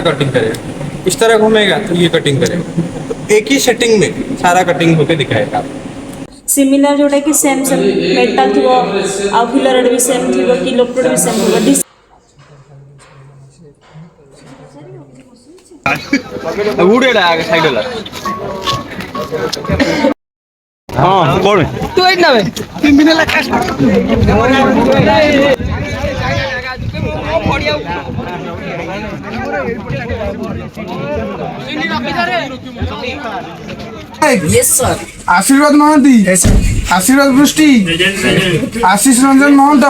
Cutting करेगा, इस तरह घूमेगा तो ये कटिंग करेगा। तो एक ही सेटिंग में सारा कटिंग होके दिखाएगा। सिमिलर जोटा कि सेम सेम मेटल थी आ फिलर भी सेम थी कि इलेक्ट्रोड भी सेम थी। हाँ कौन तू एक ना 3 दिन लगा यस सर। आशीर्वाद महांती, आशीर्वाद पृष्टि, आशीष रंजन महंत,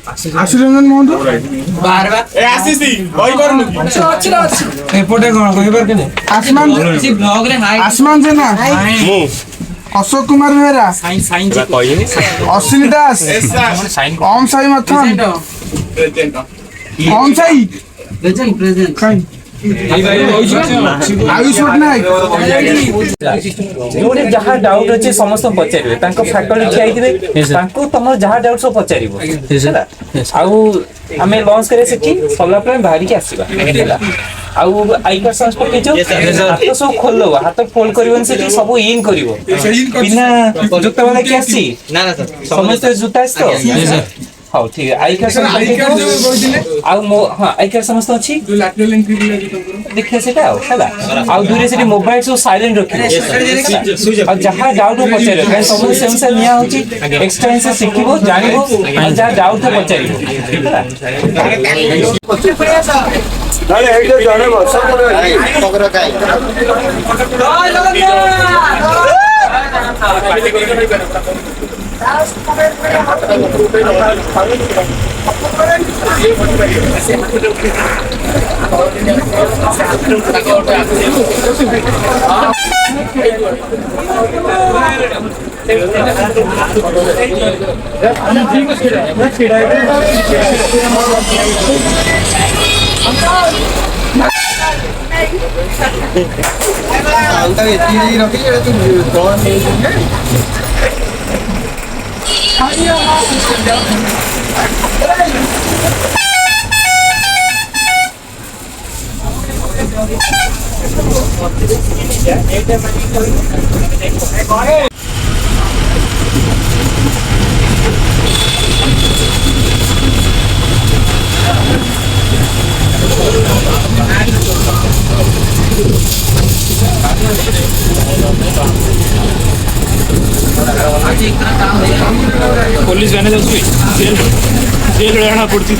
आशीष रंजन महंत बाहर बा ए आशीष दी होई करनु अच्छी एपटे कोन कहिबर केने आसमान सी ब्लॉग रे हाय आसमान जेना मु अशोक कुमार बेहरा, साइन जी अश्विनी दास, ओम साई मथन, ओम साई प्रेजेंट आयुष पटनायक जोड़े जहाँ डाउट अच्छे समस्त पचारे फैकल्टी ठियाइबे तुम जहाँ डाउट सब पचार आम लंच कर सरला बाहर की आसवा आई कार्ड पकईच हाथ सब खोल हाथ फोल्ड कर सब इन कर बिना जुता वाला किए आसी समस्त जुता आस तो हाँ ठीक है आई कार्ड हाँ आई कार्ड समस्त अच्छी देखिए से दूर से मोबाइल सब साइलेंट रखिए जहाँ डाउट पचार सब से निया होची एक्सट्रा से शिखिबो जानिबो जहाँ डाउट पचार पुलिस जाने जेल रहना पड़ती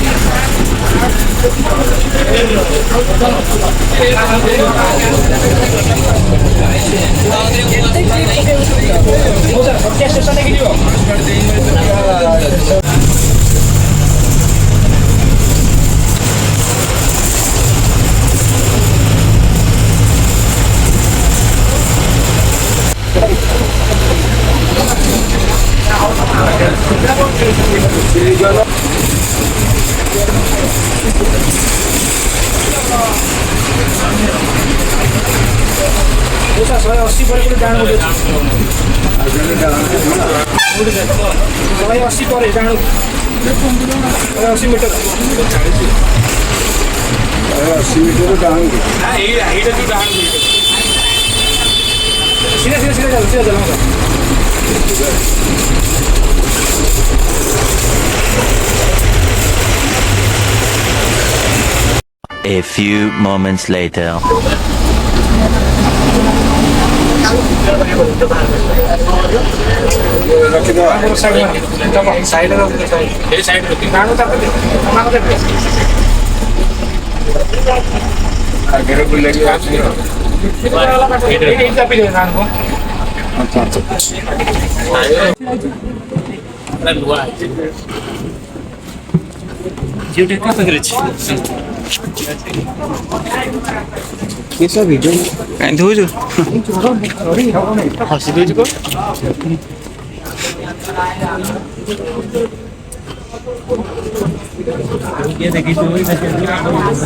A few moments later. Video कहीं धोजु हसी दौच को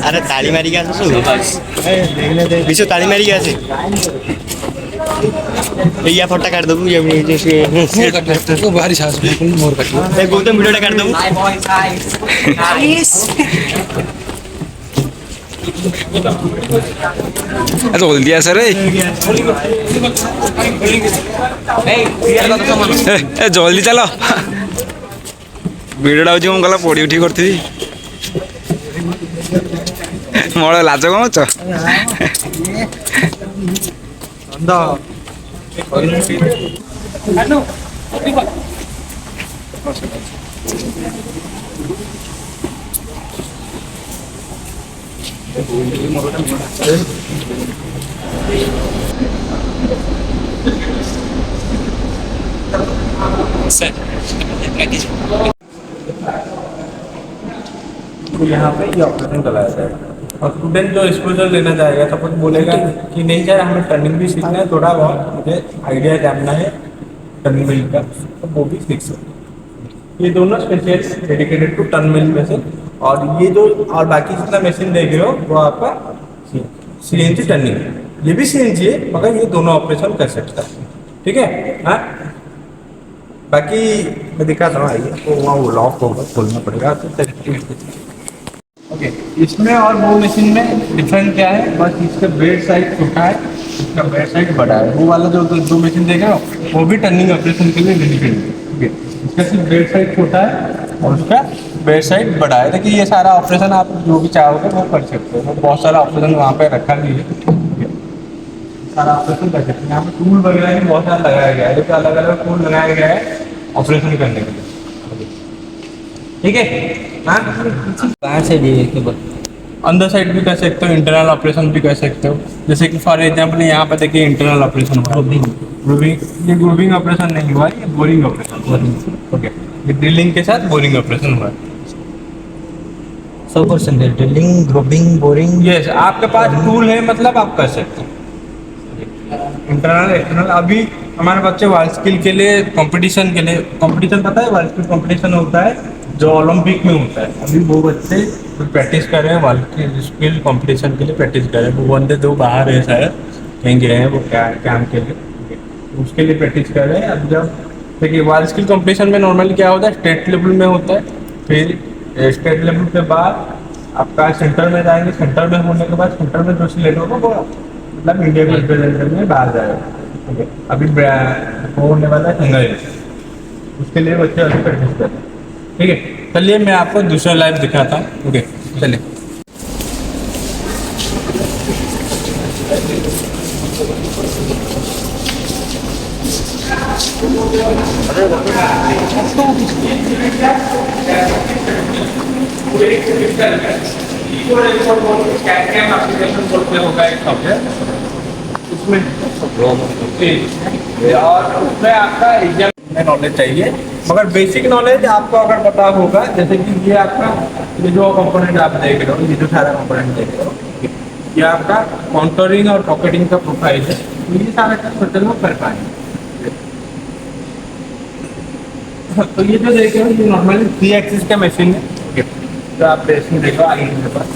अरे ताली मारिक आस विश्व ताली मारिक आसे या फटा काट दबु भारी साहस मोर काट गौतम वीडियो काट दबु জলদি আছে রে জলদি চাল ভিডিওটা হচ্ছে ମୁଁ ଗଲା ପଡ଼ି ଉଠି କରିଥିବି ମୋର ଲାଜ କଣ ଅଛ तो यहाँ पे ये ऑपरेशन कराया जाएगा और स्टूडेंट जो एक्सपोजर लेना चाहेगा तो कुछ बोलेगा कि नहीं सर हमें टर्निंग भी सीखना है थोड़ा बहुत मुझे आइडिया जानना है टर्निंग मिल का तो वो भी सीख सकते हैं। ये दोनों special dedicated to turn mill machine और ये जो और बाकी जितना मशीन देख रहे हो वो आपका CNC टर्निंग ये भी CNC है मगर ये दोनों ऑपरेशन कर सकता है ठीक है हाँ बाकी मैं दिखाता हूँ आइए तो वहाँ वो लॉक होगा खोलना पड़ेगा तो ओके इसमें और वो मशीन में डिफरेंस क्या है बस इसका बेड साइज छोटा है इसका बेड साइज बड़ा है वो वाला जो दो मशीन देख रहे हो वो भी टर्निंग ऑपरेशन के लिए डेडिकेटेड है ठीक है इसका सिर्फ बेड साइज छोटा है और उसका बेड साइड बड़ा है देखिए ये सारा ऑपरेशन आप जो भी चाहोगे वो कर सकते हो बहुत सारा ऑपरेशन वहाँ पे रखा भी है सारा ऑपरेशन कर सकते हैं यहाँ पे टूल वगैरह भी बहुत सारा लगाया गया है जैसे अलग अलग टूल लगाया गया है ऑपरेशन करने के लिए ठीक है हाँ बाहर से लिए केबल अंदर साइड भी कर सकते हो इंटरनल ऑपरेशन भी कर सकते हो जैसे कि फॉर एग्जांपल यहाँ पे देखिए इंटरनल ऑपरेशन हुआ ये ग्रूविंग ऑपरेशन नहीं हुआ ये बोरिंग ऑपरेशन ओके ये ड्रिलिंग के साथ बोरिंग ऑपरेशन हुआ 100% ड्रिलिंग ग्रोबिंग बोरिंग यस आपके पास टूल है मतलब आप कर सकते हो इंटरनल एक्सटर्नल अभी हमारे बच्चे वर्ल्ड स्किल के लिए कंपटीशन पता है वर्ल्ड स्किल कंपटीशन होता है जो ओलंपिक में होता है अभी वो बच्चे प्रैक्टिस कर रहे हैं वर्ल्ड स्किल कंपटीशन के लिए प्रैक्टिस कर रहे हैं वो बंदे दो बाहर है शायद कहीं गए हैं वो क्या काम के लिए उसके लिए प्रैक्टिस कर रहे हैं अब जब देखिए वर्ल्ड स्किल कंपटीशन में नॉर्मली क्या होता है स्टेट लेवल में होता है फिर स्टेट लेवल के बाद आपका सेंटर में जाएंगे सेंटर में होने के बाद सेंटर में जो सिलेक्ट होगा वो मतलब इंडिया के रिप्रेजेंटेटिव में बाहर जाएगा ठीक है अभी वो होने वाला है सिंगल उसके लिए बच्चे अभी प्रैक्टिस कर रहे हैं ठीक है चलिए मैं आपको दूसरा लाइव दिखाता हूँ ओके चलिए और उसमें आपका एग्जाम नॉलेज चाहिए मगर बेसिक नॉलेज आपको अगर पता होगा जैसे कि ये आपका ये जो कंपोनेंट आप देख रहे हो ये जो सारा कंपोनेंट देख रहे हो ये आपका काउंटरिंग और पॉकेटिंग का प्रोफाइल है तो ये सारा काम टोटल में कर पाएंगे तो ये जो देख रहे हो ये नॉर्मली 3 एक्सिस का मशीन है तो आप इसमें देखो आगे मेरे पास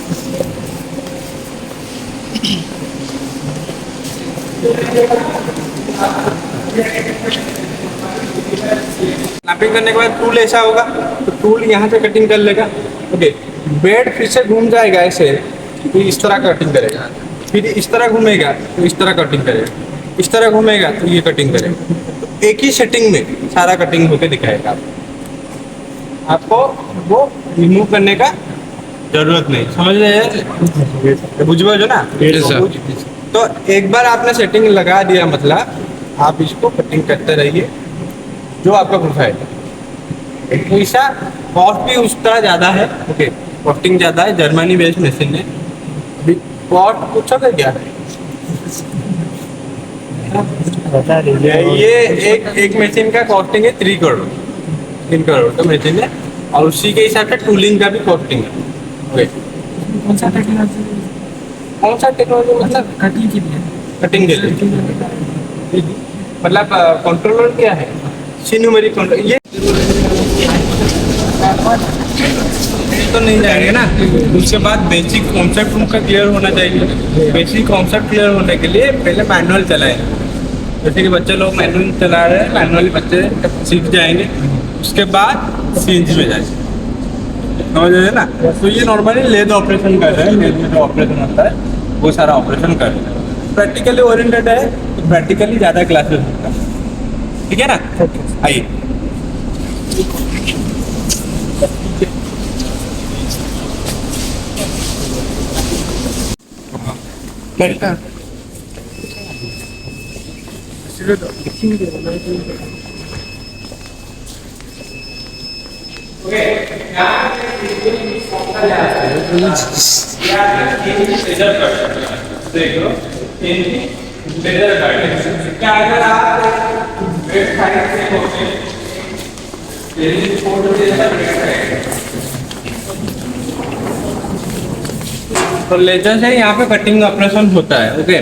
स्नैपिंग करने के बाद टूल ऐसा होगा तो टूल यहाँ से कटिंग कर लेगा ओके बेड फिर से घूम जाएगा ऐसे तो इस तरह कटिंग करेगा फिर इस तरह घूमेगा तो इस तरह कटिंग करेगा इस तरह घूमेगा तो ये कटिंग करेगा तो एक ही सेटिंग में सारा कटिंग होकर दिखाएगा आपको वो रिमूव करने का जरूरत नहीं समझ रहे बुझो जो ना तो एक बार आपने सेटिंग लगा दिया मतलब आप इसको कटिंग करते रहिए जो आपका प्रोफाइल है पैसा कॉस्ट भी उस तरह ज़्यादा है ओके कॉस्टिंग ज़्यादा है जर्मनी बेस्ड मशीन है अभी कॉस्ट पूछोगे क्या ये एक मशीन का कॉस्टिंग है 3 करोड़ का मशीन है और उसी के हिसाब से टूलिंग का भी कॉस्टिंग है ओके कौन सा टेक्नोलॉजी मतलब कटिंग के लिए मतलब कंट्रोलर क्या है न्यूमेरिक कंट्रोल ये तो नहीं जाएंगे ना उसके बाद बेसिक कॉन्सेप्ट उनका क्लियर होना चाहिए बेसिक कॉन्सेप्ट क्लियर होने के लिए पहले मैनुअल चलाएं जैसे कि बच्चे लोग मैनुअल चला रहे हैं मैनुअली बच्चे सीख जाएंगे उसके बाद CNC में जाएंगे समझ रहे हैं ना। तो ये नॉर्मली लेद ऑपरेशन कर रहे हैं, लेद में जो ऑपरेशन होता है वो सारा ऑपरेशन कर रहे हैं। प्रैक्टिकली ओरिएंटेड है तो प्रैक्टिकली ज़्यादा क्लासेस होता है, ठीक है ना। आइए तो लेजर से यहाँ पे कटिंग ऑपरेशन होता है। ओके,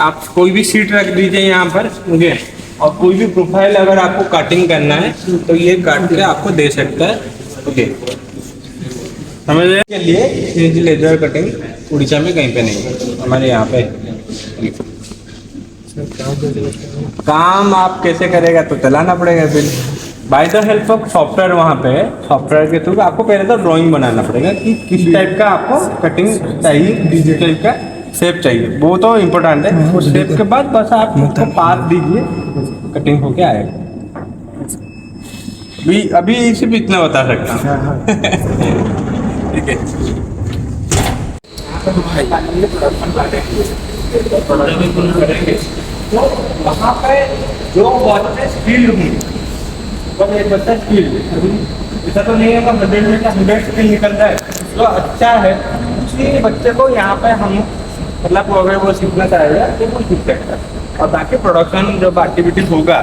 आप कोई भी सीट रख दीजिए यहाँ पर। ओके, और कोई भी प्रोफाइल अगर आपको कटिंग करना है तो ये काट के आपको दे सकता है। ओके, समझने के लिए लेजर कटिंग उड़ीसा में कहीं पे नहीं है, हमारे यहाँ पे। काम आप कैसे करेगा तो चलाना पड़ेगा bill by the help of software. वहाँ पे सॉफ्टवेयर के थ्रू आपको पहले तो ड्राइंग बनाना पड़ेगा कि किस टाइप का आपको कटिंग चाहिए, डिजिटल का शेप चाहिए, वो तो इम्पोर्टेंट है। उस शेप के बाद बस आप उसको पास दीजिए, कटिंग होके आएगा। अभी सिर्फ इतना बता सकता हूँ। ठीक है, तो वहाँ पे जो बच्चे स्किल्ड होंगे, बस एक बच्चा स्किल्ड, ऐसा तो नहीं है कि 100 में का 100 स्किल निकलता है। तो अच्छा है उसी बच्चे को यहाँ पे हम मतलब अगर वो सीखना चाहेगा तो वो सीख सकता है। और बाकी प्रोडक्शन जब एक्टिविटीज होगा,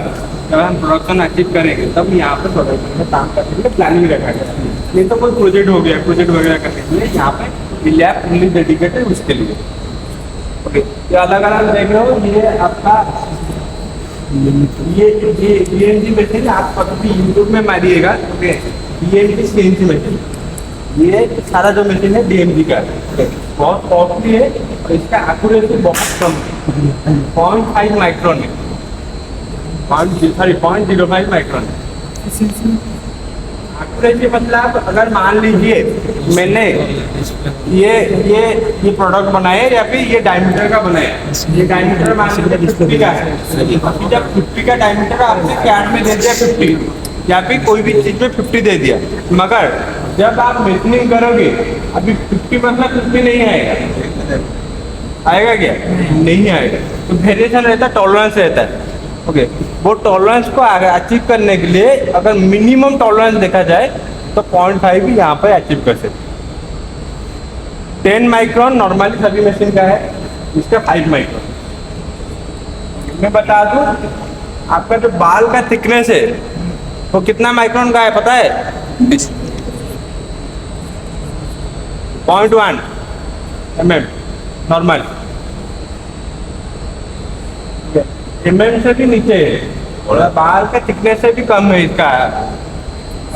जब हम प्रोडक्शन अचीव करेंगे तब यहाँ पे प्रोडक्शन में काम करने के लिए प्लानिंग रखा गया। नहीं तो कोई प्रोजेक्ट हो गया, प्रोजेक्ट वगैरह करने के लिए यहाँ पे लैब ओनली डेडिकेटेड उसके लिए। ओके, ये अलग अलग देख रहे हो, ये आपका ये DMG मशीन आप कभी यूट्यूब में मारिएगा। ओके, DMG CNC मशीन, ये सारा जो मशीन है DMG का है, बहुत कॉस्टली है और इसका एक्यूरेसी बहुत कम है, 0.5 माइक्रोन है, 0.05 माइक्रोन है एक्यूरेसी। मतलब अगर मान लीजिए मैंने ये प्रोडक्ट बनाया या फिर ये डायमीटर का बनाया, ये डायमीटर मान लीजिए 50 का है। अभी जब 50 का डायमीटर आपने कैट में दे दिया 50, या फिर कोई भी चीज़ में 50 दे दिया, मगर जब आप मशीनिंग करोगे अभी 50 मतलब 50 नहीं आएगा। आएगा क्या? नहीं आएगा। तो वेरिएशन रहता है, टॉलरेंस रहता है। ओके, वो टॉलरेंस को अचीव करने के लिए अगर मिनिमम टॉलरेंस देखा जाए तो 0.5 भी यहाँ पर अचीव कर सकते। 10 माइक्रोन नॉर्मली सभी मशीन का है, इसका 5 माइक्रोन। मैं बता दूं, आपका जो बाल का थिकनेस है वो कितना माइक्रोन का है पता है? 0.1 mm नॉर्मल, mm से भी नीचे है और बाल का थिकनेस से भी कम है इसका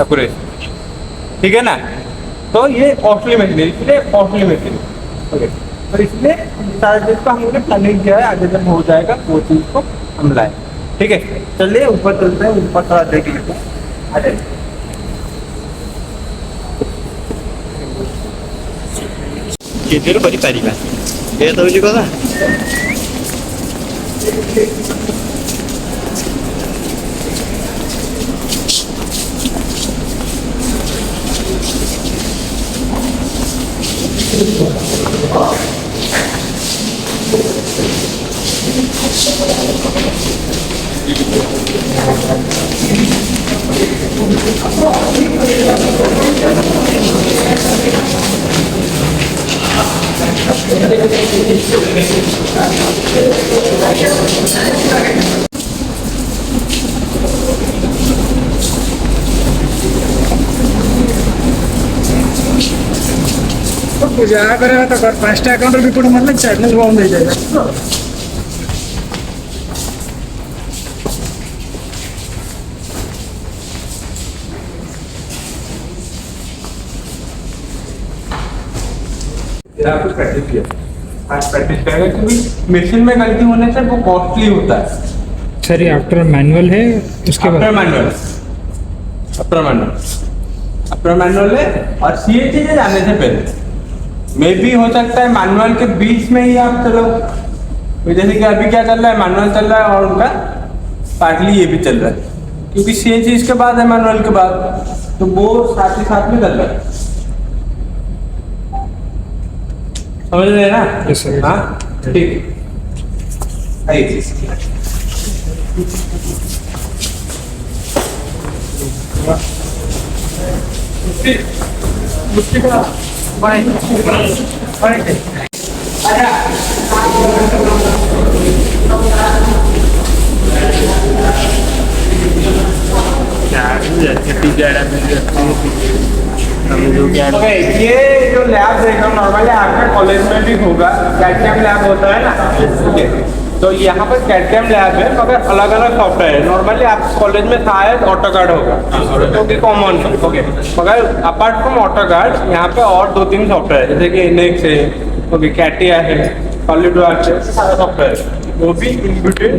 एक्यूरेसी। ठीक है ना। तो ये कॉस्टली मशीन है, इसलिए कॉस्टली मशीन है। ओके, और इसलिए सारा चीज़ को हमने प्लानिंग किया है, आगे जब हो जाएगा वो चीज़ को हम लाए। ठीक है, चलिए ऊपर चलते हैं, ऊपर थोड़ा देख लेते हैं। आ जाइए। केतेर परिपारिबा ए त उनी कथा जहाँ करेगा तो कर 5टा अकाउंट रिपोर्ट मतलब चैनल बंद हो जाएगा। आपको प्रैक्टिस किया, आज प्रैक्टिस करेगा क्योंकि मशीन में गलती होने से वो कॉस्टली होता है। सर ये आफ्टर मैनुअल है, उसके बाद आफ्टर मैनुअल अपना मैनुअल है और ये चीजें जाने से पहले मे भी हो सकता है मैनुअल के बीच में ही आप चलो, जैसे कि अभी क्या चल रहा है, मैनुअल चल रहा है और उनका पार्टली ये भी चल रहा है, क्योंकि ये चीज के बाद है मैनुअल के बाद, तो वो साथ ही साथ में चल रहा है। समझ रहे हैं ना? हाँ ठीक है। ये जो लैब देख रहा हूँ नॉर्मली आपके कॉलेज में भी होगा, कैडकैम लैब होता है ना, तो यहाँ पर कैडकैम लैब है मगर अलग अलग सॉफ्टवेयर है। नॉर्मली आप कॉलेज में शायद ऑटोकार्ड होगा जो कि कॉमन है, ओके, मगर अपार्ट फ्रॉम ऑटोकार्ड यहाँ पे और 2-3 सॉफ्टवेयर जैसे कि इनेक्स है, ओके, कैटिया है, सॉलिडवर्क्स है, सारा सॉफ्टवेयर है, वो भी इन बिटवीन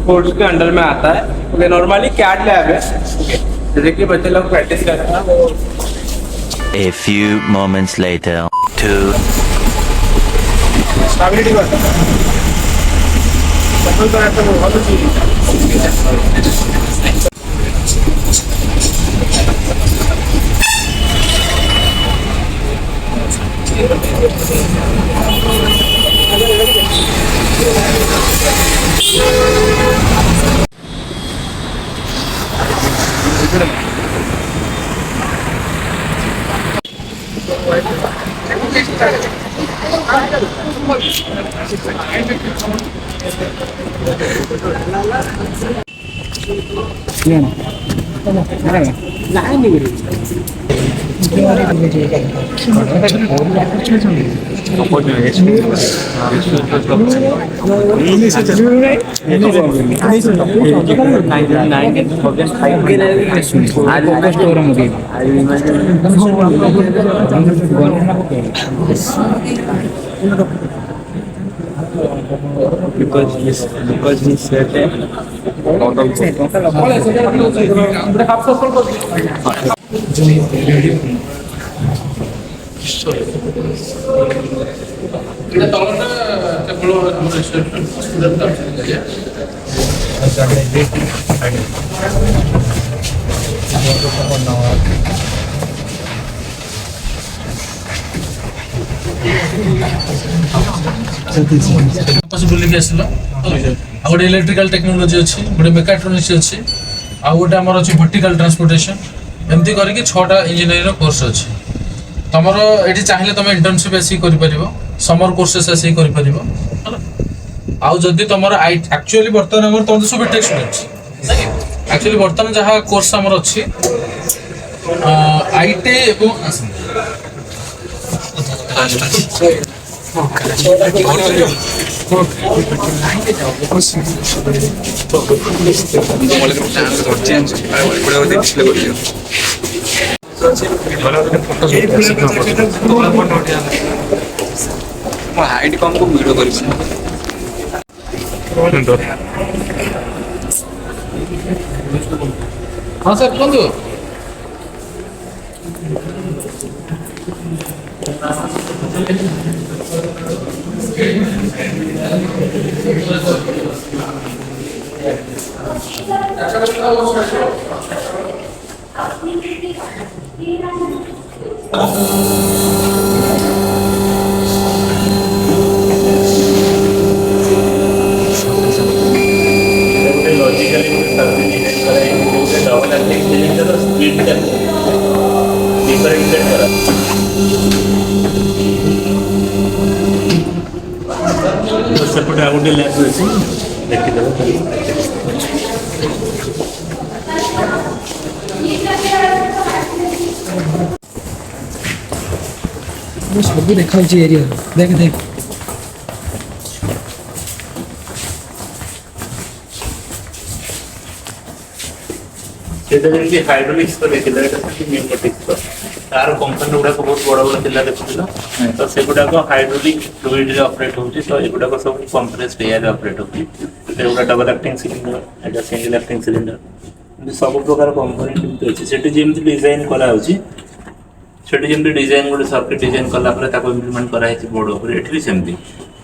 कोर्स के अंडर में आता है। ओके, नॉर्मली कैड लैब है, ओके, जैसे कि बच्चे लोग प्रैक्टिस कर रहे हैं वो। A few moments later. Stability का कंट्रोल कराता है बहुत अच्छी because he said बुलिक आसिल गोटे इलेक्ट्रिकल टेक्नोलोजी अच्छी, गोटे मेकाट्रोनिक्स अच्छी, आ गोटे आमर अच्छी वर्टिकल ट्रांसपोर्टेशन, एमती करके 6टा इंजीनियरिंग कोर्स अच्छी। तुमर ये चाहिए तुम इंटर्नशिप आसिक कर समर कोर्सेस आसिक कर आउ जदि तुम एक्चुअली बर्तमान आम तुम सब बीटेक स्टूडेंट्स एक्चुअली बर्तमान जहाँ कोर्स आमर अच्छी आईटी हाइट कम को वीडियो कर हाँ सर कहूँ ସେପଟେ ଆଉ ଗୋଟେ ଲ୍ୟାବ୍ ଅଛି ଦେଖିଦେବ। ସବୁ ଦେଖାଉଛି ଏରିଆ ଦେଖ ଦେଖ ସେଇଟା ଯେମିତି ହାଇଡ୍ରୋଲିକ୍ସ ଦେଖିଲେ ଏଇଟା ସେମିତି ନ୍ୟୁମେଟିକ୍ସ ତାର କମ୍ପାନୀ ଗୁଡ଼ାକ ବହୁତ ବଡ଼ ବଡ଼ ଥିଲା ଦେଖୁଥିଲ ତ ସେଗୁଡ଼ାକ ହାଇଡ୍ରୋଲିକ୍ ଫ୍ଲୁଇଡରେ ଅପରେଟ୍ ହେଉଛି ତ ଏଗୁଡ଼ାକ ସବୁ କମ୍ପ୍ରେସ୍ଡ ଏୟାରରେ ଅପରେଟ୍ ହେଉଛି। ଏଗୁଡ଼ା ଡବଲ ଆକ୍ଟିଂ ସିଲିଣ୍ଡର, ଏଇଟା ସିଙ୍ଗଲ ଆକ୍ଟିଂ ସିଲିଣ୍ଡର। सब प्रकार कंपोनेंट अच्छी सेठी जेमती डिजाइन करा होची सेठी जेमती डिजाइन गोटे सर्किट डिजाइन कला पर ताको इंप्लीमेंट करा है बोर्ड ऊपर एठी भी सेमती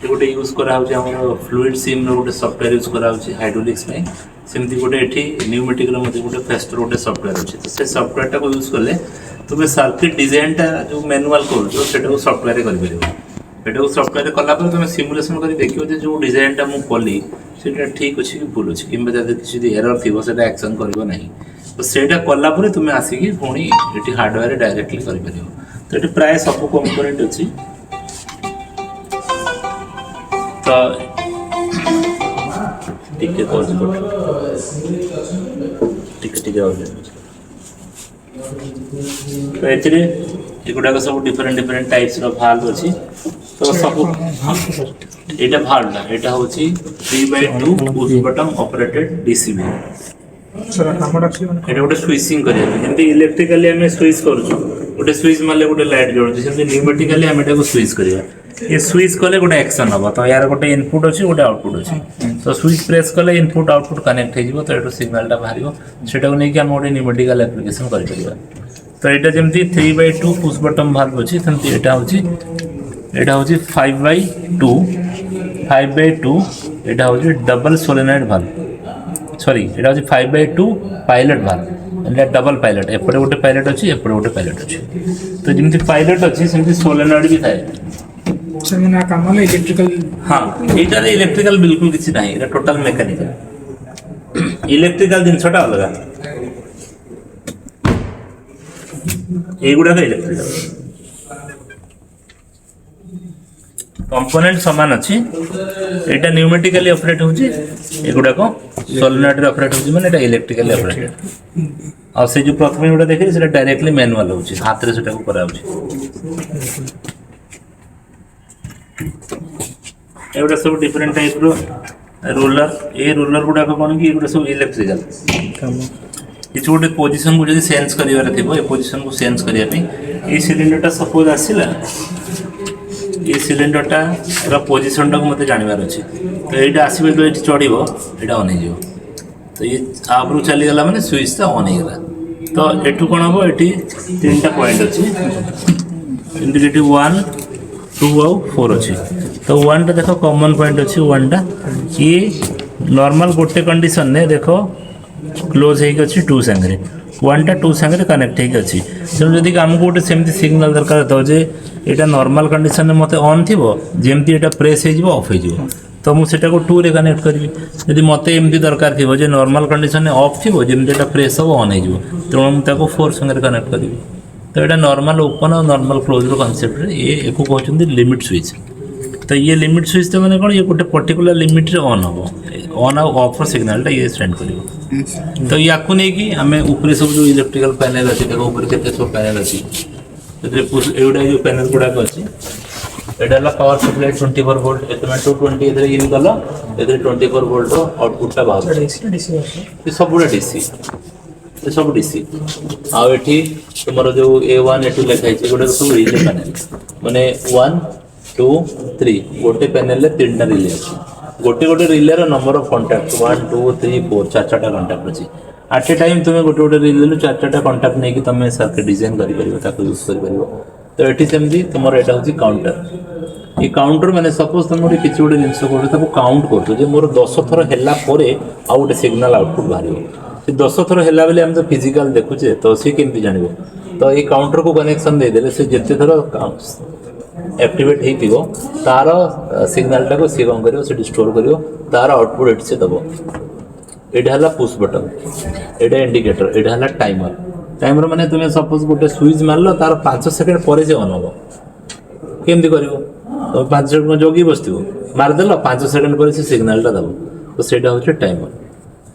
गोटे यूज करा होची हमर फ्लूइड सिम रो गोटे सॉफ्टवेयर यूज करा होची हाइड्रोलिक्स में सेमती गोटे एठी न्यूमेटिक रो मध्ये गोटे फेस्टर गोटे सॉफ्टवेयर अछि तो से सॉफ्टवेयर टा को यूज करले तुमे सर्किट डिजाइन टा जो मैनुअल कर जो सेटा को सॉफ्टवेयर कर परिबो एटा को सॉफ्टवेयर कला पर तुमे सिमुलेशन करी देखियो जे जो डिजाइन टा मु कली सेटा ठीक अछि कि भूल अछि किबा जदि किछि एरर थिबो सेटा एक्शन करबो नाही तो सेटा कला पर तुमे आसी कि पुणी एटी हार्डवेयर डायरेक्टली करि परिबो तो एटी प्राय सब कंपोनेंट अछि तो ठीक है कोर्स ठीक और तो एथिरे एगुडा सब डिफरेंट टाइप्स रो भाल्व अछि तो सब एटा भाल्व ना एटा होछि 3/2 पुश बटन ऑपरेटेड डीसीबी एटा गोटे स्विचिंग करिया जेंति इलेक्ट्रिकली हमें स्विच करूछु गोटे स्विच मारले गोटे लाइट जळुछि सेंति न्यूमेटिकली हमें एटा को स्विच करिया ये स्विच कले गोटे एक्शन हबो तो यार गोटे इनपुट अछि गोटे आउटपुट अछि तो स्विच प्रेस कले इनपुट आउटपुट कनेक्ट हे जिवो तो एटो सिग्नल टा बाहरिबो सेटा को नै कि हम गोटे न्यूमेटिकल एप्लीकेशन करि परिबा तो एटा जेंति 3/2 पुश बटन भाल्व अछि सेंति एटा होछि 5/2 एटा होछि डबल सोलेनॉइड भाल्व सॉरी एटा होछि 5/2 पायलट भाल्व एटा डबल पायलट एपटे गोटे पायलट अछि एपटे गोटे पायलट अछि तो जेंति पायलट अछि सेंति सोलेनॉइड भी थाए सेमिना कामले इलेक्ट्रिकल हां एटा इलेक्ट्रिकल बिल्कुल किछि नाही एटा टोटल मैकेनिकल इलेक्ट्रिकल दिन छोटा अलगा एगुडा का इलेक्ट्रिकल कंपोनेंट समान अछि एटा न्यूमेटिकली ऑपरेट होछि एगुडा को सोलेनॉइड रे ऑपरेट होछि माने एटा इलेक्ट्रिकली ऑपरेटेड और से जो प्रथम एगुडा देखि सेटा डायरेक्टली मैनुअल होछि हाथ रे सेटा को करा होछि एगुडा सब डिफरेंट टाइप रो रोलर गुडा को कोन कि एगुडा सब इलेक्ट्रिकल किछ गोटे पोजीशन को जदि सेंस करिवार थिबो ए पोजीशन को सेंस करिया पे ए सिलिंडर टा सपोज आसिला ए सिलिंडर टा रा पोजीशन टा को मते जानिवार अछि तो एटा आसीबे तो एटी चढिबो एटा ऑन हे जिवो तो ये आबरु चली गला माने स्विच टा ऑन हे गला तो एटु कोन हबो एटी तीनटा पॉइंट अछि इंडिकेटिव 1 2 और 4 अछि तो 1 टा देखो कॉमन पॉइंट अछि 1 टा ये नॉर्मल गोटे कंडीशन ने देखो क्लोज हे अछि 2 संगे 1 टा 2 संगे कनेक्ट हे अछि तो जदी हमको गोटे सेमति सिग्नल दरकार तो जे एटा नॉर्मल कंडीशन में मते ऑन थिबो जेमति एटा प्रेस हे जिवो ऑफ हे जिवो तो मु सेटा को 2 रे कनेक्ट करबी यदि मते एमति दरकार थिबो जे नॉर्मल कंडीशन में ऑफ थिबो जेमति एटा प्रेस हो ऑन हे जिवो तो मु ताको 4 संगे कनेक्ट करबी तो एटा नॉर्मल ओपन और नॉर्मल क्लोज रो कांसेप्ट रे ये एको कहउछन लिमिट स्विच तो ये लिमिट स्विच तो माने कोन ये गोटे पर्टिकुलर लिमिट रे ऑन हबो ऑन और ऑफ सिग्नल टा ये सेंड करिवो तो याकु नै कि हमें ऊपर सब जो इलेक्ट्रिकल पैनल अछि देखो ऊपर केते सब पैनल अछि तो पुश एवडा जो पैनल गुडा को अछि एडा ला पावर सप्लाई 24 वोल्ट एतमे 220 इधर इन कला इधर 24 वोल्ट रो आउटपुट टा बाहर डीसी ये सब गुडा डीसी ये सब डीसी आ एठी तुमरो जो A1 A2 लिखा छै गुडा सब रिले पैनल माने 1 2 3 गोटे पैनल ले तीनटा रिले अछि गोटे गोटे रिले रो नंबर ऑफ कांटेक्ट 1 2 3 4 चार चारटा कांटेक्ट अछि एट ए टाइम तुम गोटे गोटे रिले लो चार चारटा कांटेक्ट नै कि तुम सर्किट डिजाइन करि परिबो ताको यूज करि परिबो तो एठी सेमदी तुमरो एटा होची काउंटर ये काउंटर माने सपोज तुम गोटे किछि गोटे जिंस को ताको काउंट करतो जे मोर 10 थर हेला परे आ गोटे सिग्नल आउटपुट बाहरियो से 10 थर हेला बेले हम तो फिजिकल देखुचे तो से केमति जानिबो तो ये काउंटर को कनेक्शन दे देले से जत्ते थर एक्टिवेट हेतिबो तार सिग्नल टा को से कम करियो से स्टोर करियो तार आउटपुट एट से दबो एटा हला पुश बटन एटा इंडिकेटर एटा हला टाइमर माने तुमे सपोज गोटे स्विच मारलो तार 5 सेकंड परे जे ऑन होबो केमति करिवो तो 5 सेकंड जोगी बसतिबो मार देलो 5 सेकंड परे से सिग्नल टा दबो तो सेटा होचे टाइमर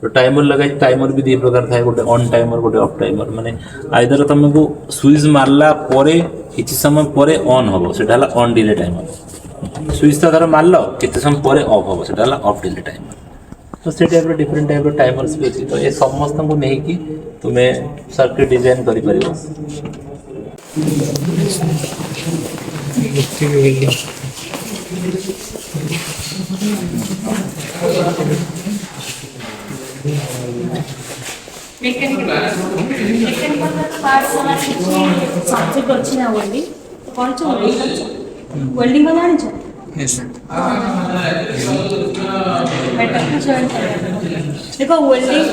तो टाइमर लगाई टाइमर भी दी प्रकार थाए गोटे ऑन टाइमर गोटे ऑफ टाइमर माने आइदर तुमको स्विच मारला परे किछि समय परे ऑन होबो सेटा हला ऑन डिले टाइमर स्विच ता तार मारलो किछि समय परे ऑफ होबो सेटा हला ऑफ डिले टाइमर तो से टाइप डिफरेंट टाइप टाइमर्स भी अच्छी तो ये समस्त को नहीं कि तुम्हें सर्किट डिजाइन करि परिबो मेकानिकल पार्ट्स वाला सब्जेक्ट अच्छी ना वेल्डिंग तो कौन सा वेल्डिंग का जानी छ मेटल को जॉइन देखो वेल्डिंग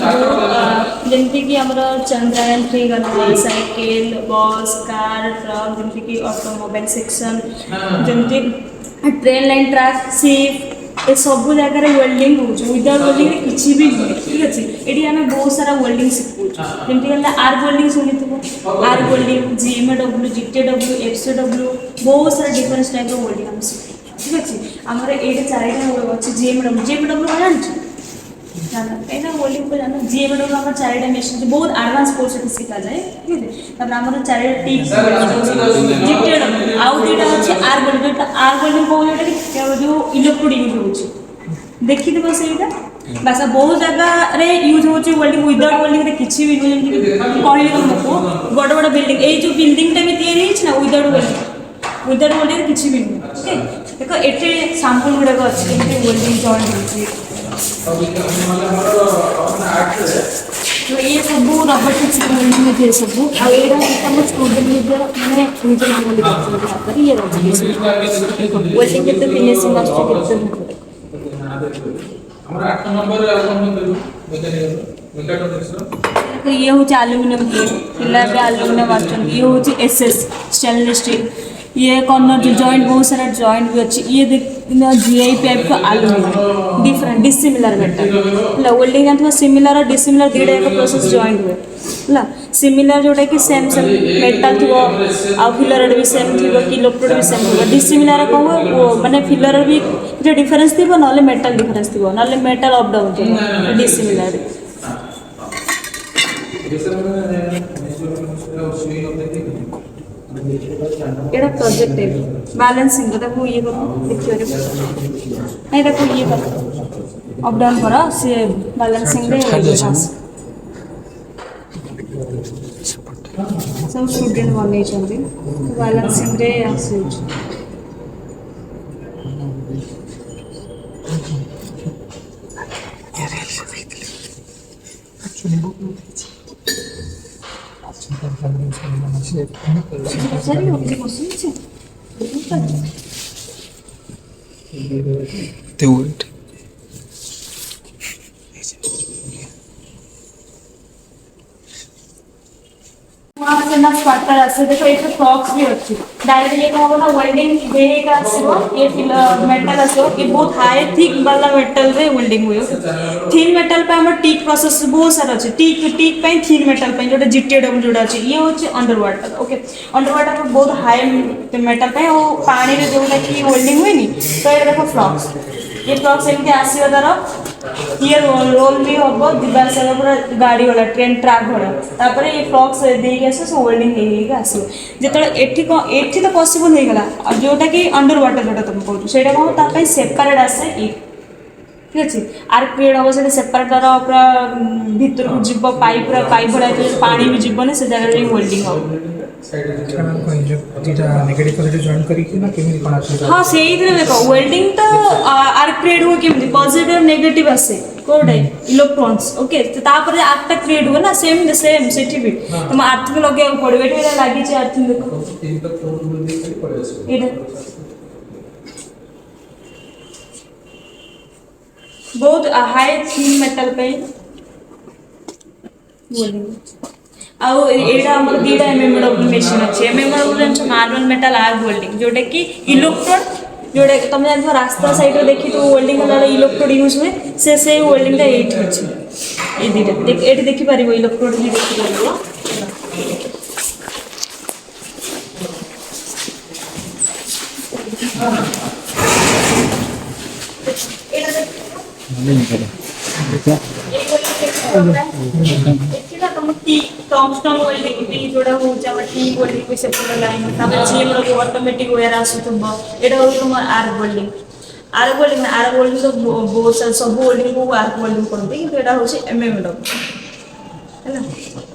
जमती कि हमर चंद्रयान 3 गला साइकिल बस कार ट्रक जमती कि ऑटोमोबाइल सेक्शन जमती ट्रेन लाइन ट्रैक शिप ए सब जगह वेल्डिंग हो विदाउट वेल्डिंग किसी भी ठीक अच्छे ये आम बहुत सारा वेल्डिंग शिखु जमी आर वेल्डिंग शुणी आर वेल्डिंग GMAW GTW FCW बहुत सारा डिफरेंट टाइप वेल्डिंग आम शिखु ठीक अच्छे आमर ये चारिटा अच्छे GMAW जान कहीं वेल्डिंग को जाना GMAW आम चारिटा मेसिन बहुत एडवांस कोर्स शिखा जाए ठीक है आम चारिटा टिक्स GTW आउ दुटा अच्छे आर वेल्डिंग कौन जो इलेक्ट्रोड यूज हो देखिए सहीटा बासा बहुत जगह यूज हो वेल्डिंग विदाउट वेल्डिंग किसी भी कहली तुमको बड़ बड़ बिल्डिंग ये जो बिल्डिंगटा भी या विदाउट वेल्डिंग किसी भी नुह देख ये सैंपल गुड़ाक अच्छे वेल्डिंग जॉइंट तो ये सब रोबोटिक्स वेल्डिंग ये सब आम स्टूडेंट मैंने ये वेल्डिंग के फिनिशिंग ये हूँ आलुमिनियम प्लेट पिला आलुमिनियम ये हूँ SS स्टेनलेस स्टील ये कॉर्नर जो जॉइंट बहुत सारा जॉइंट भी अच्छी ये देखना GI पाइप का aluminium different dissimilar metal welding जानते सिमिलर और डिसिमिलर दुईटा एक प्रोसेस जॉइंट हुए है सिमिलर जोटा कि सेम सेम मेटल थी आ फिलर भी सेम थी कि इलेक्ट्रोड भी सेम थी डिसिमिलर कौन वो माने फिलर भी जो डिफरेंस थी ना मेटल डिफरेंस थी ना मेटल अप डाउन थी डिसिमिलर एटा प्रोजेक्ट है बैलेंसिंग देखो ये करो देखियो नहीं देखो ये करो अप डाउन करा से बैलेंसिंग रे सब स्टूडेंट बनै छथि बैलेंसिंग रे आसे ना स्पार्टर आसे देखो एक फ्रॉक्स भी अच्छी डायरेक्ट ये कहो ना वेल्डिंग देहे का आसीबो ये मेटल आसीबो ये बहुत हाई थिक वाला मेटल रे वेल्डिंग हुए थिन मेटल पे हम टिक प्रोसेस बहुत सारा अच्छे टिक पे थिन मेटल पे जोटा GTW जोटा अच्छे ये होचे under water okay under water में बहुत हाई मेटल पे वो पानी रे जोटा कि वेल्डिंग हुए नी तो ये देखो फ्रॉक्स ये फ्रॉक्स एमती आसीबो तारा ये रोल भी होबो दिबार से पूरा गाड़ी वाला ट्रेन ट्रैक वाला तापर ये फ्रॉक्स दे के सो वेल्डिंग हे के आसीबो जेतले एठी तो पॉसिबल हे गला जोटा कि अंडर वाटर जोटा तुम कहू सेटा को ता पे सेपरेट आसे ई ठीक अछि आर क्रिएट हो से सेपरेट तारा पूरा भीतर को जिवो पाइप वाला पानी भी जिवो ने से जगह रे वेल्डिंग हो नेगेटिव पॉजिटिव जॉइन करके ना केमी कोन आछे हां सेही रे देखो वेल्डिंग तो आर क्रिएट हो केमि पॉजिटिव नेगेटिव आसे कोड है इलेक्ट्रॉन्स ओके तो तापर आठटा क्रिएट हो ना सेम सेठी भी तुम अर्थिंग लगे पड़बे एटा लागि छै अर्थिंग देखो तीन तक फोर दूर दे पड़े आसे एटा बहुत हाई थिन मेटल पे वेल्डिंग आउ एटा हमर दीटा MMW मशीन अछि MMW जन मार्बल मेटल आर्क वेल्डिंग जोटा कि इलेक्ट्रोड जोटा तुम जानथो रास्ता साइड रे देखि तो वेल्डिंग वाला इलेक्ट्रोड यूज हुए से वेल्डिंग ता एट अछि ए दीटा देख एट देखि परिबो इलेक्ट्रोड भी देखि परिबो एटा तुम टॉमस्टोन वेल्डिंग जोड़ा हो जावा टी वेल्डिंग पे से पूरा लाइन तापर जीएम रो ऑटोमेटिक वेयर आसु तुम एटा हो तुम आर वेल्डिंग तो बहुत सारा सब वेल्डिंग को आर वेल्डिंग करते कि एटा होछि MMW हैना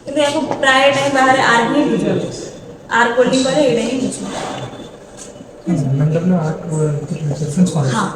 କିନ୍ତୁ याको प्राय टाइम बाहर आर ही बुझो आर वेल्डिंग करे एटा ही बुझो MMW आर्क रेफरेंस कौन हां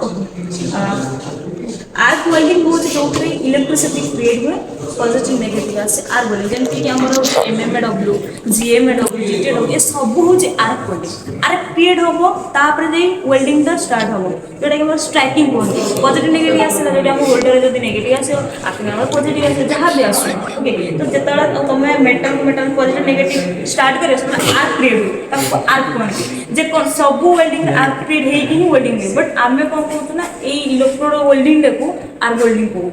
आर्क वेल्डिंग हो जो इलेक्ट्रिसिटी क्रिएट हुए पॉजिटिव नेगेटिव आसे आर्क वेल्डिंग जेमती कि हमर एमएमडब्ल्यू जीएमडब्ल्यू जीटीडब्ल्यू ये सब होचे आर्क वेल्डिंग आर्क क्रिएट होबो तापर दे वेल्डिंग दा स्टार्ट होबो जोटा कि हमर स्ट्राइकिंग कहते पॉजिटिव नेगेटिव आसे जोटा हम होल्डर जदी नेगेटिव आसे आपन हमर पॉजिटिव आसे जहां भी आसे ओके तो जेतला तमे मेटल पॉजिटिव नेगेटिव स्टार्ट करे आर्क क्रिएट हो ताको आर्क कहते जे सब वेल्डिंग आर्क क्रिएट हे कि वेल्डिंग बट आमे कोन कहतो ना ए इलेक्ट्रोड वेल्डिंग देखो आर्क वेल्डिंग कहू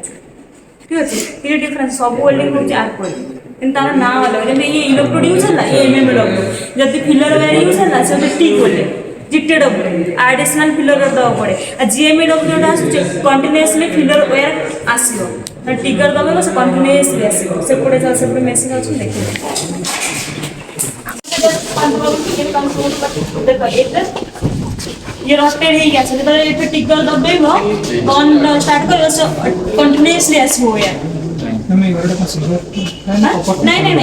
ठीक अच्छे ये डिफरेंस सब वेल्डिंग होची आर्क वेल्डिंग किंतु तार ना अलग जेमति ये इलेक्ट्रोड यूज होला ये एमएमडब्ल्यू जदी फिलर वायर यूज होला से टिक वेल्डिंग जीटीडब्ल्यू एडिशनल फिलर दवा पड़े आ जीएमडब्ल्यू टा आसुचे कंटीन्यूअसली फिलर वायर आसीबो टिकर दबे से कंटीन्यूअसली आसीबो से पड़े से मेसिन अछि देखिए देखो ये रोटेट ही गया जब ये टिकर दबेबो ऑन स्टार्ट करो सो कंटीन्यूअसली आसीबो यार नहीं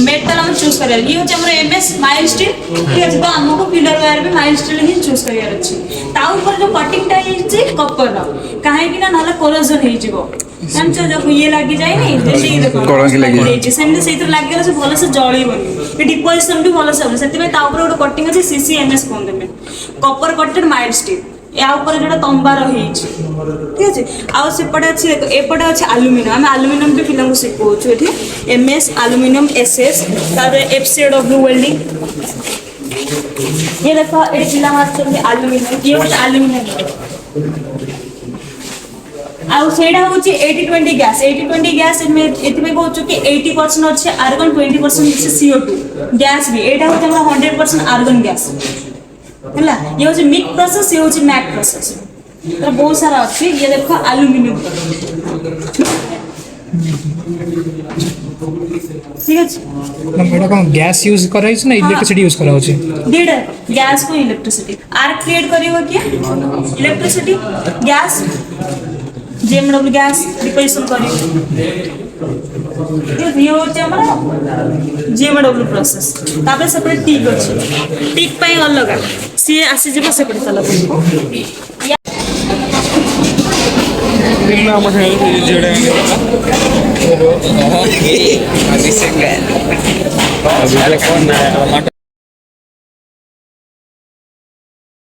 मेटल हम चूज करे ये होचे हमर एमएस माइल स्टील ठीक है तो हमको फिलर वायर भी माइल स्टील ही चूज करियार अछि ता ऊपर जो कटिंग टा है कपर रा काहे कि ना नाला कोरोजन हे जिवो हम जो ये लागी जाए नहीं जैसे ये देखो कलंकी लागी जाए सेम से इधर लागी गेला से भलो से जळी बनी ये डिपोजिशन भी भलो से सेति में ता ऊपर ଗୋଟେ कटिंग अछि सीसीएमएस कोन देमे कपर कटेड माइल स्टील या ऊपर जोटा तंबा रही ठीक अच्छे आउ सेपटे अच्छी देखो एपटे अच्छे आलुमिनियम आम आलुमिनियम भी पिला शिखु ये एमएस आलुमिनियम एसएस तार एफसीडब्ल्यू वेल्डिंग ये देखो ये पिला आलुमिनियम ये होचे आलुमिनियम आउ सेडा होची 80-20 गैस 80-20 गैस में एतिमे कहउछु कि 80% अछि आर्गन 20% अछि CO2 गैस भी एटा होचे हमरा 100% आर्गन गैस हला ये होची मिक प्रोसेस ये होची मैक प्रोसेस तो बहुत सारा अछि ये देखो एल्युमिनियम ठीक है एटा कोन गैस यूज कराइ छै ना इलेक्ट्रिसिटी यूज कराउ छै दीड गैस को इलेक्ट्रिसिटी आर्क क्रिएट करियो कि इलेक्ट्रिसिटी गैस जेएमडब्ल्यू गैस डिपोजिशन करियो ये होचे हमरा जेएमडब्ल्यू प्रोसेस तापर सेपरेट टिक अछि टिक पय अलग सी आसी जेबो सेपरेट तला देखना हम जेड़ा अभी से अभी कौन है